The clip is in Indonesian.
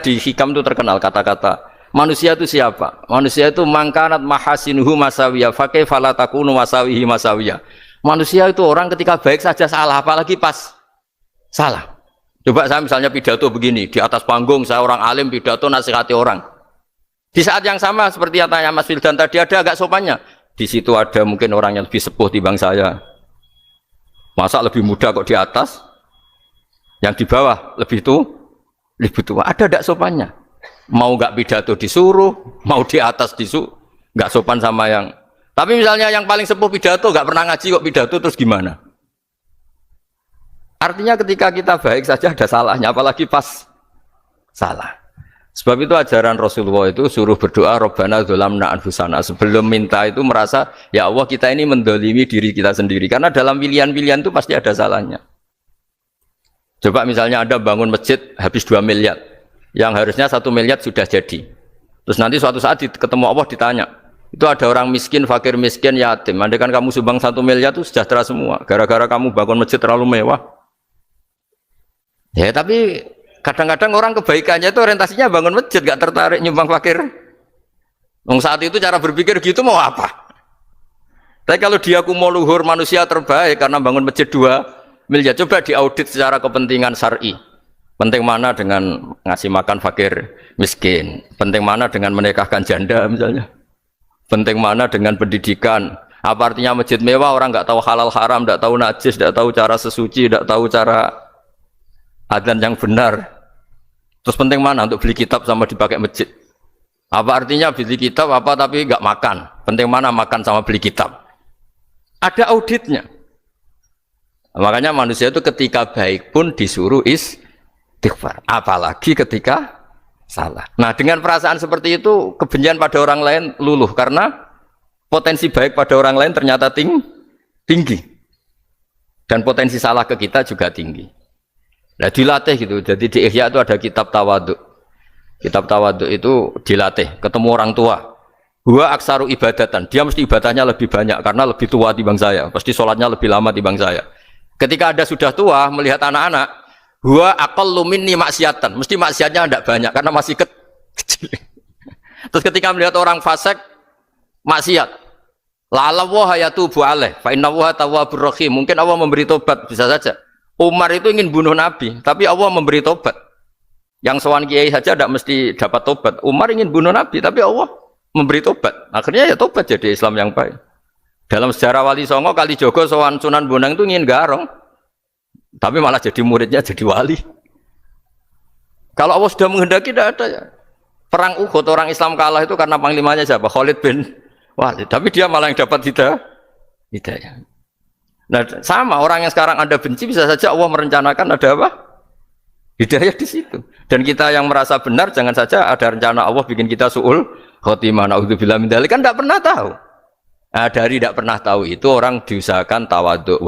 di hikam itu terkenal kata-kata manusia itu siapa? Manusia itu mangkanat mahasinuhu masawiyah fakai falatakunu masawihi masawiyah. Manusia itu orang ketika baik saja salah, apalagi pas salah. Coba saya misalnya pidato begini, di atas panggung saya orang alim pidato nasihati orang. Di saat yang sama seperti yang tanya Mas Wildan tadi, ada agak sopannya. Di situ ada mungkin orang yang lebih sepuh timbang saya. Masa lebih muda kok di atas? Yang di bawah lebih tua. Ada tidak sopannya? Mau nggak pidato disuruh, mau di atas disuruh, nggak sopan sama yang. Tapi misalnya yang paling sepuh pidato nggak pernah ngaji kok pidato, terus gimana? Artinya ketika kita baik saja ada salahnya, apalagi pas salah. Sebab itu ajaran Rasulullah itu suruh berdoa Rabbana dzolamna anfusana. Sebelum minta itu merasa ya Allah kita ini mendolimi diri kita sendiri. Karena dalam pilihan-pilihan itu pasti ada salahnya. Coba misalnya Anda bangun masjid habis 2 miliar. Yang harusnya 1 miliar sudah jadi. Terus nanti suatu saat ketemu Allah ditanya. Itu ada orang miskin, fakir miskin, yatim. Andai kan kamu sumbang 1 miliar itu sejahtera semua. Gara-gara kamu bangun masjid terlalu mewah. Ya tapi kadang-kadang orang kebaikannya itu orientasinya bangun masjid, gak tertarik nyumbang fakir. Saat itu cara berpikir gitu mau apa? Tapi kalau dia mau luhur manusia terbaik karena bangun masjid 2 miliar, coba diaudit secara kepentingan syar'i. Penting mana dengan ngasih makan fakir miskin? Penting mana dengan menikahkan janda misalnya? Penting mana dengan pendidikan? Apa artinya masjid mewah orang nggak tahu halal haram, nggak tahu najis, nggak tahu cara sesuci, nggak tahu cara adzan yang benar? Terus penting mana untuk beli kitab sama dipakai masjid? Apa artinya beli kitab apa tapi nggak makan? Penting mana makan sama beli kitab? Ada auditnya. Makanya manusia itu ketika baik pun disuruh istighfar, apalagi ketika salah. Nah dengan perasaan seperti itu kebencian pada orang lain luluh karena potensi baik pada orang lain ternyata tinggi dan potensi salah ke kita juga tinggi. Nah dilatih gitu. Jadi di Ihya itu ada kitab tawaduk. Kitab tawaduk itu dilatih. Ketemu orang tua. Huwa aksaru ibadatan. Dia mesti ibadahnya lebih banyak karena lebih tua timbang saya. Pasti sholatnya lebih lama timbang saya. Ketika Anda sudah tua melihat anak-anak, huwa aqallu minni maksiatan. Mesti maksiatnya tidak banyak karena masih kecil. Terus ketika melihat orang fasik maksiat, la'allahu yatubu alaih fa innahu tawwabur rahim. Mungkin Allah memberi tobat, bisa saja. Umar itu ingin bunuh Nabi, tapi Allah memberi tobat. Yang sowan kiai saja tidak mesti dapat tobat. Umar ingin bunuh Nabi, tapi Allah memberi tobat. Akhirnya ya tobat jadi Islam yang baik. Dalam sejarah Wali Songo, Kalijogo sowan Sunan Bonang itu ingin garong, tapi malah jadi muridnya jadi wali. Kalau Allah sudah menghendaki tidak ada ya. Perang Uhud orang Islam kalah itu karena panglimanya siapa? Khalid bin Walid. Tapi dia malah yang dapat hidayah. Nah sama orang yang sekarang Anda benci bisa saja Allah merencanakan ada apa? Hidayah di situ. Dan kita yang merasa benar jangan saja ada rencana Allah bikin kita su'ul khotimah. Na'udzubillah min dzalik, kan tidak pernah tahu. Nah, dari tidak pernah tahu itu orang diusahakan tawadhu.